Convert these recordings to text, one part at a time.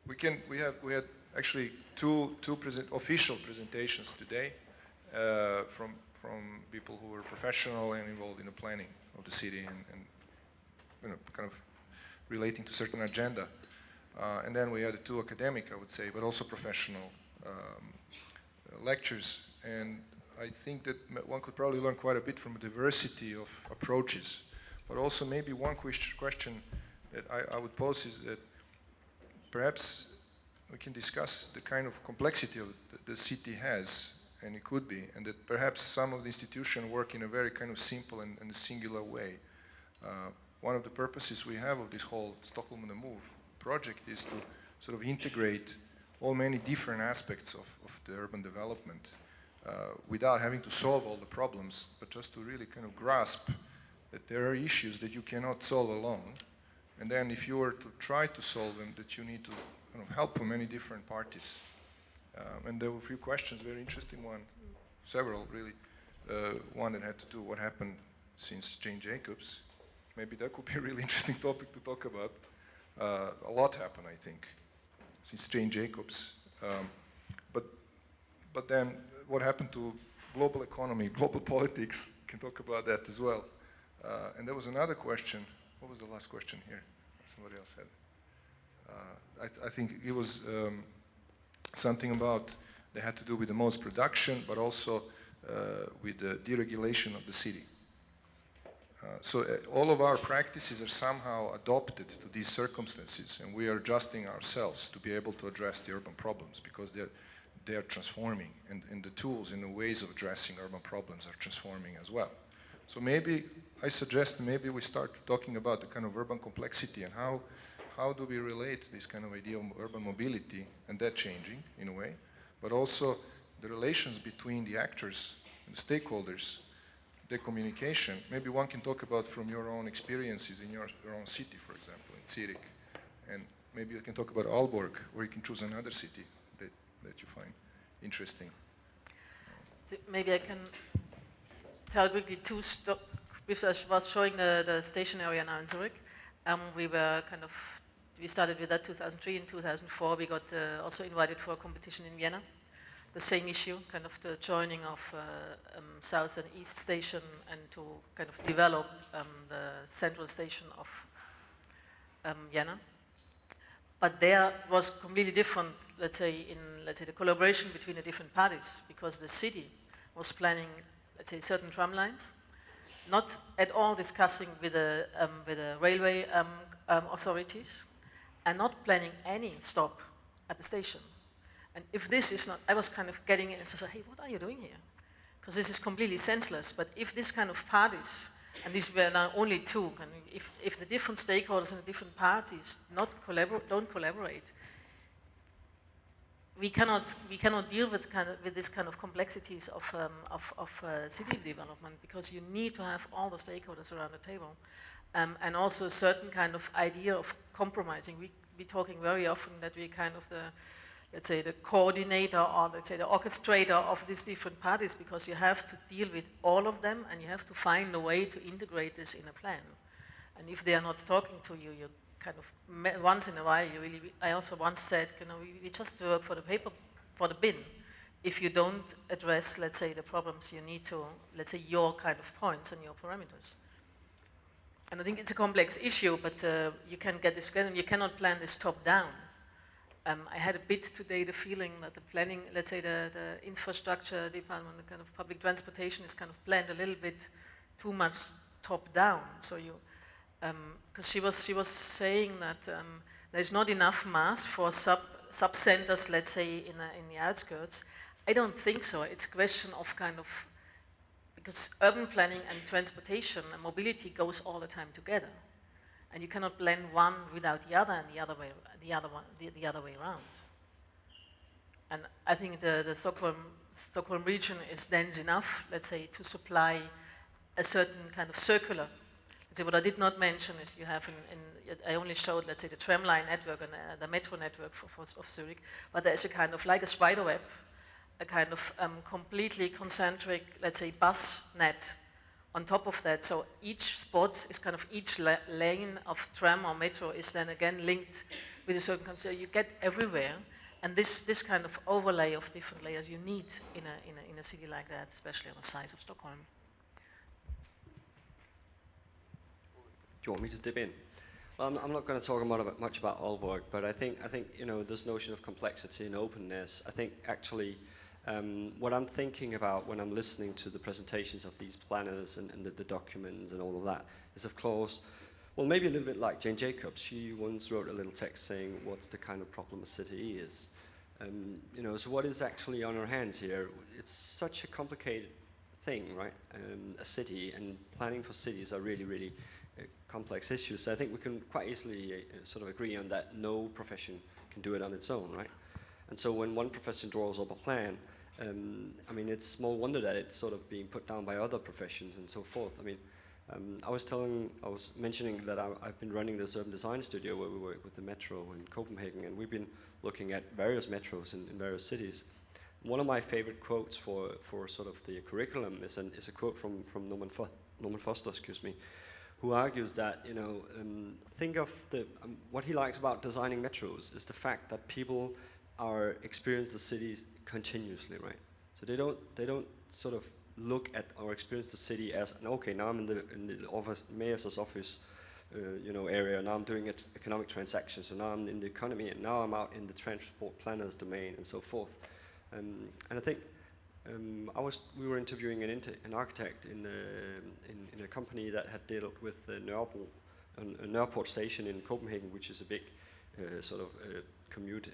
we had actually two official presentations today from people who were professional and involved in the planning of the city and you know, kind of relating to certain agenda. And then we had two academic, I would say, but also professional lectures. And I think that one could probably learn quite a bit from a diversity of approaches. But also maybe one question that I would pose is that perhaps we can discuss the kind of complexity of the city has, and it could be, and that perhaps some of the institutions work in a very kind of simple and singular way. One of the purposes we have of this whole Stockholm on the Move project is to sort of integrate all many different aspects of the urban development without having to solve all the problems, but just to really kind of grasp that there are issues that you cannot solve alone. And then if you were to try to solve them, that you need to kind of help from many different parties. And there were a few questions, very interesting one, several really. One that had to do what happened since Jane Jacobs. Maybe that could be a really interesting topic to talk about. A lot happened, I think, since Jane Jacobs. But then what happened to global economy, global politics? We can talk about that as well. And there was another question. What was the last question here? Somebody else had. I think it was something about they had to do with the most production, but also with the deregulation of the city. So all of our practices are somehow adopted to these circumstances, and we are adjusting ourselves to be able to address the urban problems because they are transforming, and the tools and the ways of addressing urban problems are transforming as well. So maybe I suggest maybe we start talking about the kind of urban complexity and how do we relate this kind of idea of urban mobility and that changing in a way, but also the relations between the actors and the stakeholders, the communication. Maybe one can talk about from your own experiences in your own city, for example, in Zurich. And maybe you can talk about Aalborg, or you can choose another city that you find interesting. So maybe I can tell quickly because I was showing the station area now in Zurich. We started with that 2003. In 2004, we got also invited for a competition in Vienna. The same issue, kind of the joining of South and East Station, and to kind of develop the central station of Vienna. But there was completely different, let's say the collaboration between the different parties, because the city was planning, let's say, certain tram lines, not at all discussing with the railway authorities, and not planning any stop at the station. And if this is not, I was kind of getting in and said, hey, what are you doing here? Because this is completely senseless. But if this kind of parties, and these were now only two, and if the different stakeholders and the different parties don't collaborate, we cannot deal with this kind of complexities of city development, because you need to have all the stakeholders around the table, and also a certain kind of idea of compromising. We're talking very often that we kind of let's say the coordinator, or let's say the orchestrator of these different parties, because you have to deal with all of them and you have to find a way to integrate this in a plan. And if they are not talking to you, you kind of, once in a while, I also once said, you know, we just work for the paper, for the bin. If you don't address, let's say, the problems, you need to, let's say, your kind of points and your parameters. And I think it's a complex issue, but you can get this together, and you cannot plan this top down. I had a bit today the feeling that the planning, let's say the infrastructure department, the kind of public transportation is kind of planned a little bit too much top down. So you, because she was saying that there's not enough mass for sub centers, let's say in the outskirts. I don't think so. It's a question of kind of, because urban planning and transportation and mobility goes all the time together. And you cannot blend one without the other, and the other way around. And I think the Stockholm region is dense enough, let's say, to supply a certain kind of circular. Let's say what I did not mention is you have I only showed, let's say, the tram line network and the metro network of Zurich, but there is a kind of like a spider web, a kind of completely concentric, let's say, bus net on top of that, so each spot is kind of each lane of tram or metro is then again linked with a certain kind, so you get everywhere. And this kind of overlay of different layers you need in a city like that, especially on the size of Stockholm. Do you want me to dip in? Well, I'm not going to talk much about Aalborg, but I think this notion of complexity and openness. I think actually what I'm thinking about when I'm listening to the presentations of these planners and the documents and all of that is, of course, well, maybe a little bit like Jane Jacobs. She once wrote a little text saying, "What's the kind of problem a city is?" So what is actually on our hands here? It's such a complicated thing, right? A city and planning for cities are really, really complex issues. So I think we can quite easily sort of agree on that. No profession can do it on its own, right? And so when one profession draws up a plan, it's small wonder that it's sort of being put down by other professions and so forth. I was mentioning that I've been running this urban design studio where we work with the metro in Copenhagen, and we've been looking at various metros in various cities. One of my favorite quotes for sort of the curriculum is a quote from Norman Foster, who argues that think of what he likes about designing metros is the fact that people experience the cities continuously, right? So they don't sort of look at or experience the city as okay, now I'm in the mayor's office, area. Now I'm doing economic transactions. So now I'm in the economy, and now I'm out in the transport planner's domain, and so forth. And I think we were interviewing an architect in a company that had dealt with Nørreport station in Copenhagen, which is a big sort of commute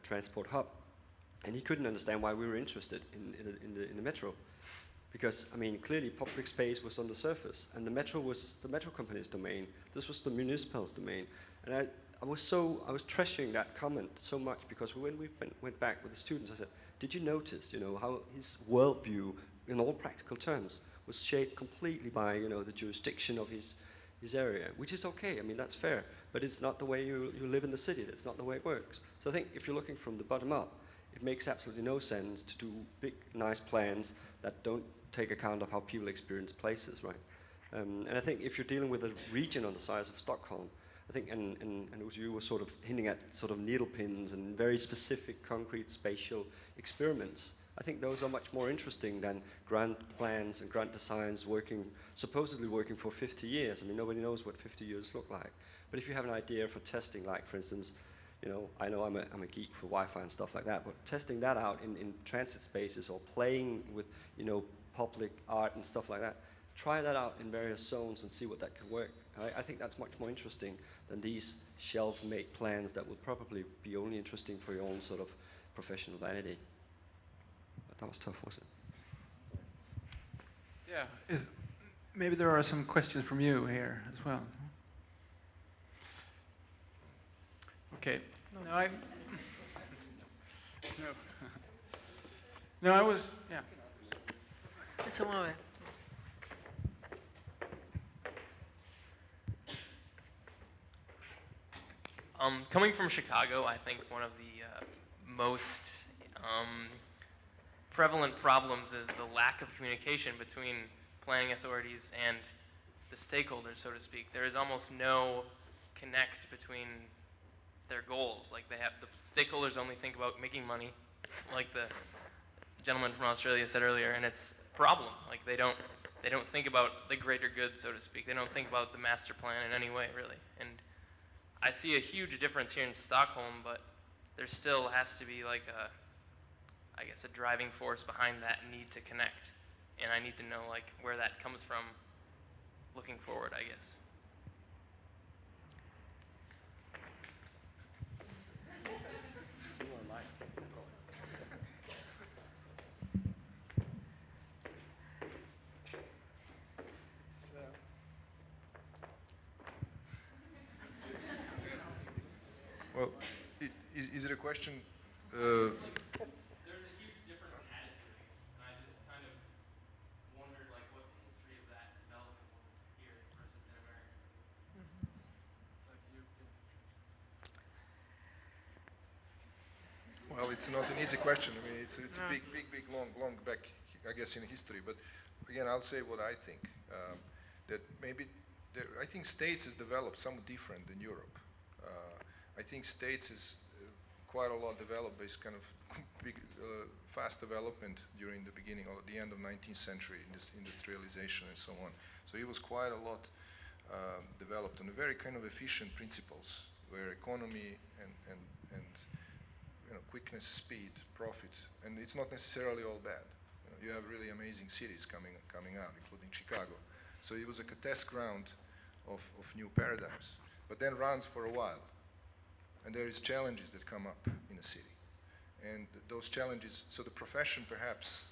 transport hub, and he couldn't understand why we were interested in the metro. Because, clearly public space was on the surface, and the metro was the metro company's domain. This was the municipal's domain. And I was treasuring that comment so much, because when we went back with the students, I said, did you notice, how his worldview, in all practical terms, was shaped completely by, the jurisdiction of his area, which is okay, that's fair, but it's not the way you live in the city. That's not the way it works. So I think if you're looking from the bottom up, it makes absolutely no sense to do big, nice plans that don't take account of how people experience places, right? And I think if you're dealing with a region on the size of Stockholm, I think, and you were sort of hinting at sort of needle pins and very specific concrete spatial experiments, I think those are much more interesting than grand plans and grand designs supposedly working for 50 years. Nobody knows what 50 years look like. But if you have an idea for testing, like for instance, I know I'm a geek for Wi-Fi and stuff like that, but testing that out in transit spaces or playing with, public art and stuff like that, try that out in various zones and see what that can work. I think that's much more interesting than these shelf-made plans that will probably be only interesting for your own sort of professional vanity. But that was tough, wasn't it? Yeah. Maybe there are some questions from you here as well. Okay. No. No, I was, yeah. It's someone over. Coming from Chicago, I think one of the most prevalent problems is the lack of communication between planning authorities and the stakeholders, so to speak. There is almost no connect between their goals. Like, the stakeholders only think about making money, like the gentleman from Australia said earlier, and it's a problem. Like, they don't think about the greater good, so to speak. They don't think about the master plan in any way, really. And I see a huge difference here in Stockholm, but there still has to be like a driving force behind that need to connect. And I need to know like where that comes from looking forward, I guess. Well, is it a question? There's a huge difference in attitude, and I just kind of wondered like what the history of that development was here versus in America. Well, it's not an easy question. It's a big, long back, I guess, in history. But again, I'll say what I think. that maybe, I think States is developed somewhat different than Europe. I think States is quite a lot developed based kind of big, fast development during the beginning or the end of 19th century in this industrialization and so on. So it was quite a lot developed on a very kind of efficient principles where economy and you know, quickness, speed, profit, and it's not necessarily all bad. You have really amazing cities coming out, including Chicago. So it was like a test ground of new paradigms, but then runs for a while. And there is challenges that come up in a city. And those challenges, so the profession perhaps,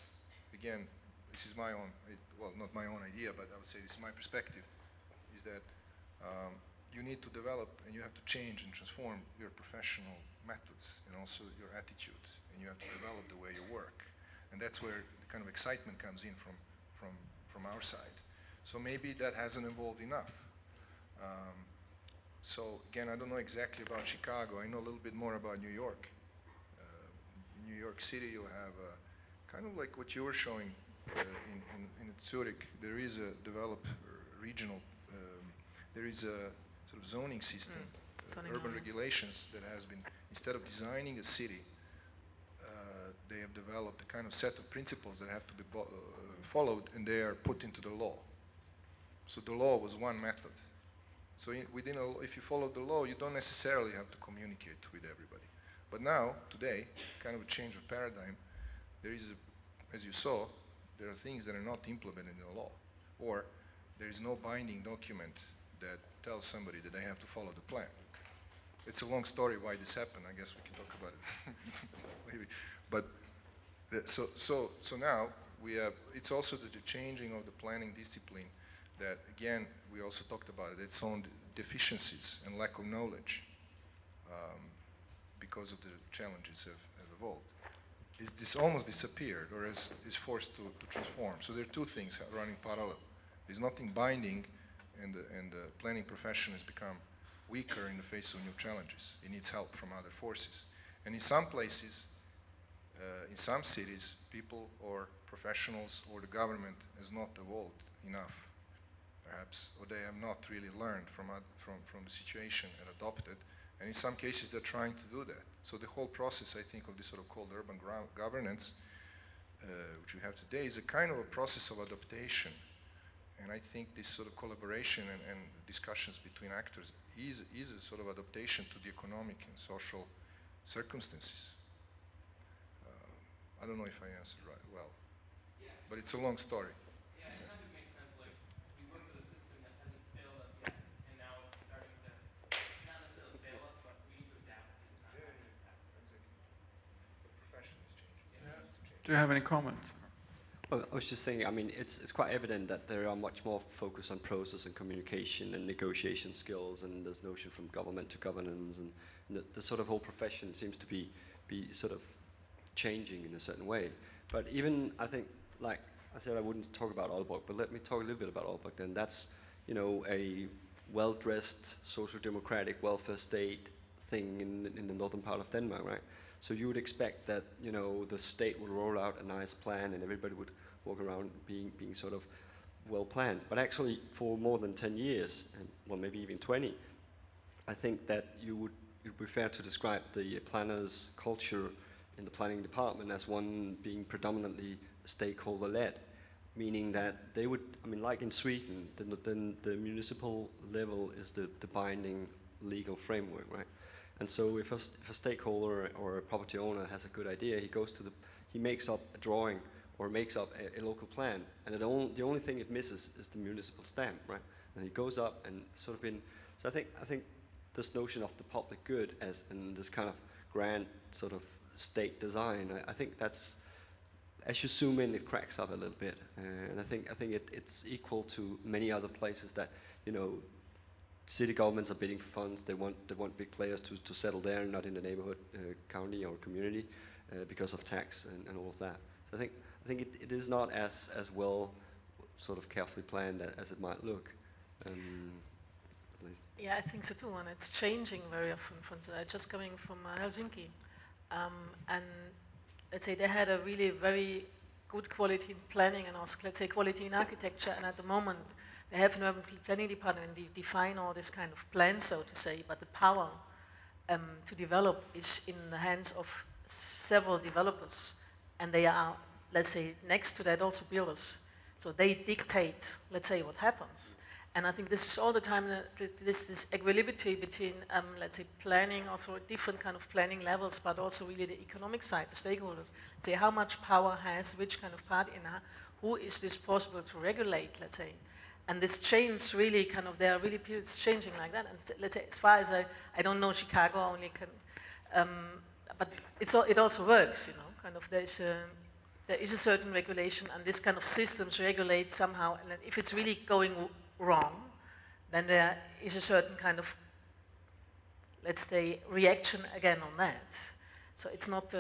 again, this is my own, well, not my own idea, but I would say this is my perspective, is that you need to develop and you have to change and transform your professional methods and also your attitude. And you have to develop the way you work. And that's where the kind of excitement comes in from our side. So maybe that hasn't evolved enough. So again, I don't know exactly about Chicago. I know a little bit more about New York. In New York City, you have kind of like what you were showing in Zurich. There is a developed regional, there is a sort of zoning system, urban regulations that has been, instead of designing a city, they have developed a kind of set of principles that have to be followed, and they are put into the law. So the law was one method. So if you follow the law, you don't necessarily have to communicate with everybody. But now, today, kind of a change of paradigm, there is, as you saw, there are things that are not implemented in the law. Or there is no binding document that tells somebody that they have to follow the plan. It's a long story why this happened. I guess we can talk about it maybe. But so now we have, it's also the changing of the planning discipline that, again, we also talked about it, its own deficiencies and lack of knowledge because of the challenges have evolved. This almost disappeared or is forced to transform. So there are two things running parallel. There's nothing binding, and the planning profession has become weaker in the face of new challenges. It needs help from other forces. And in some places, in some cities, people or professionals or the government has not evolved enough, perhaps, or they have not really learned from the situation and adopted. And in some cases, they're trying to do that. So the whole process, I think, of this sort of called urban governance, which we have today, is a kind of a process of adaptation. And I think this sort of collaboration and discussions between actors is a sort of adaptation to the economic and social circumstances. I don't know if I answered right well, but it's a long story. Yeah, it kind of makes sense. Like, we work with a system that hasn't failed us yet, and now it's starting to not necessarily fail us, but we need to adapt. It's not happening faster. The profession is changing. It has to change. Do you have any comments? Well, I was just thinking, I mean, it's quite evident that there are much more focus on process and communication and negotiation skills, and this notion from government to governance, and the sort of whole profession seems to be sort of changing in a certain way. But even, I think, like I said, I wouldn't talk about Aalborg, but let me talk a little bit about Aalborg then. That's, you know, a well-dressed, social democratic welfare state thing in the northern part of Denmark, right? So you would expect that, you know, the state would roll out a nice plan and everybody would walk around being sort of well planned. But actually, for more than 10 years, and well, maybe even 20, I think that it would be fair to describe the planners' culture in the planning department as one being predominantly stakeholder-led, meaning that they would, I mean, like in Sweden, then the municipal level is the binding legal framework, right? And so if a stakeholder or a property owner has a good idea, he makes up a drawing or makes up a local plan, and the only thing it misses is the municipal stamp, right? And he goes up and sort of so I think this notion of the public good as in this kind of grand sort of state design, I think that's, as you zoom in, it cracks up a little bit, and I think it's equal to many other places that, you know, city governments are bidding for funds. They want big players to settle there, not in the neighborhood, county or community, because of tax and all of that. So I think it is not as well sort of carefully planned as it might look. At least. Yeah, I think so too, and it's changing very often. For instance, just coming from Helsinki, and let's say they had a really very good quality in planning and also, let's say, quality in architecture. And at the moment, they have an urban planning department and they define all this kind of plans, so to say, but the power to develop is in the hands of several developers, and they are, let's say, next to that also builders. So they dictate, let's say, what happens. And I think this is all the time, this equilibrium between, let's say, planning, also different kind of planning levels, but also really the economic side, the stakeholders. Say how much power has which kind of part, and who is this possible to regulate, let's say. And this change really kind of, there are really periods changing like that. And let's say, as far as I don't know Chicago, only can, but it also works, you know, kind of there is a certain regulation, and this kind of systems regulate somehow, and if it's really going wrong, then there is a certain kind of, let's say, reaction again on that. So it's not,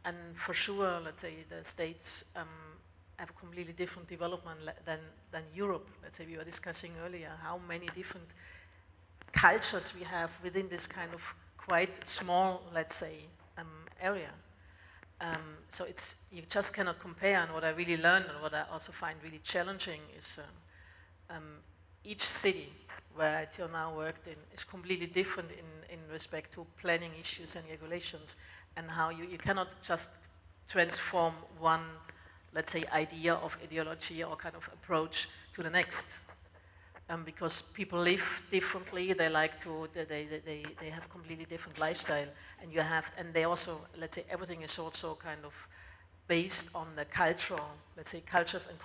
and for sure, let's say, the states have a completely different development than Europe. Let's say we were discussing earlier how many different cultures we have within this kind of quite small, let's say, area. So you just cannot compare, and what I really learned and what I also find really challenging is each city where I till now worked in is completely different in respect to planning issues and regulations, and how you cannot just transform one, let's say, idea of ideology or kind of approach to the next. Because people live differently, they like to, they have completely different lifestyle, and they also, let's say, everything is also kind of based on the cultural, let's say, culture and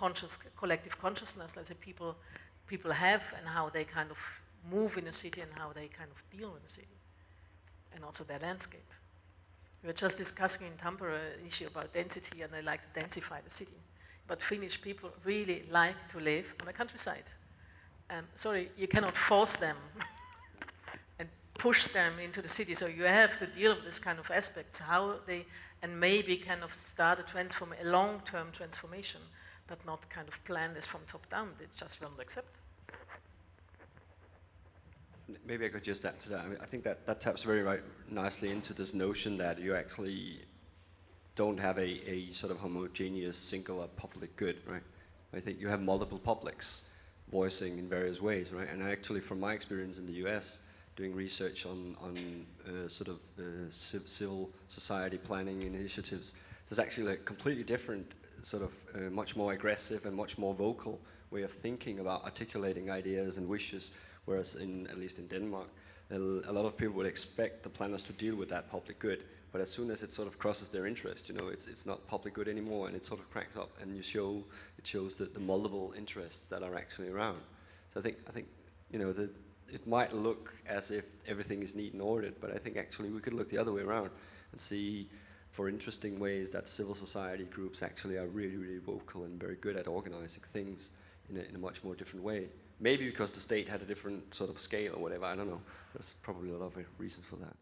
collective consciousness, let's say, people have, and how they kind of move in a city and how they kind of deal with the city, and also their landscape. We were just discussing in Tampere an issue about density, and they like to densify the city. But Finnish people really like to live on the countryside. Sorry, you cannot force them and push them into the city, so you have to deal with this kind of aspects, how they, and maybe kind of start a long-term transformation, but not kind of plan this from top down. They just won't accept. Maybe I could just add to that. I mean, I think that taps very nicely into this notion that you actually don't have a sort of homogeneous singular public good, right? I think you have multiple publics voicing in various ways, right? And actually, from my experience in the US, doing research on sort of civil society planning initiatives, there's actually a completely different sort of much more aggressive and much more vocal way of thinking about articulating ideas and wishes, whereas at least in Denmark, a lot of people would expect the planners to deal with that public good, but as soon as it sort of crosses their interest, you know, it's not public good anymore, and it sort of cracks up, and it shows the multiple interests that are actually around. So I think you know, it might look as if everything is neat and ordered, but I think actually we could look the other way around and see for interesting ways that civil society groups actually are really, really vocal and very good at organizing things in a much more different way. Maybe because the state had a different sort of scale or whatever, I don't know. There's probably a lot of reasons for that.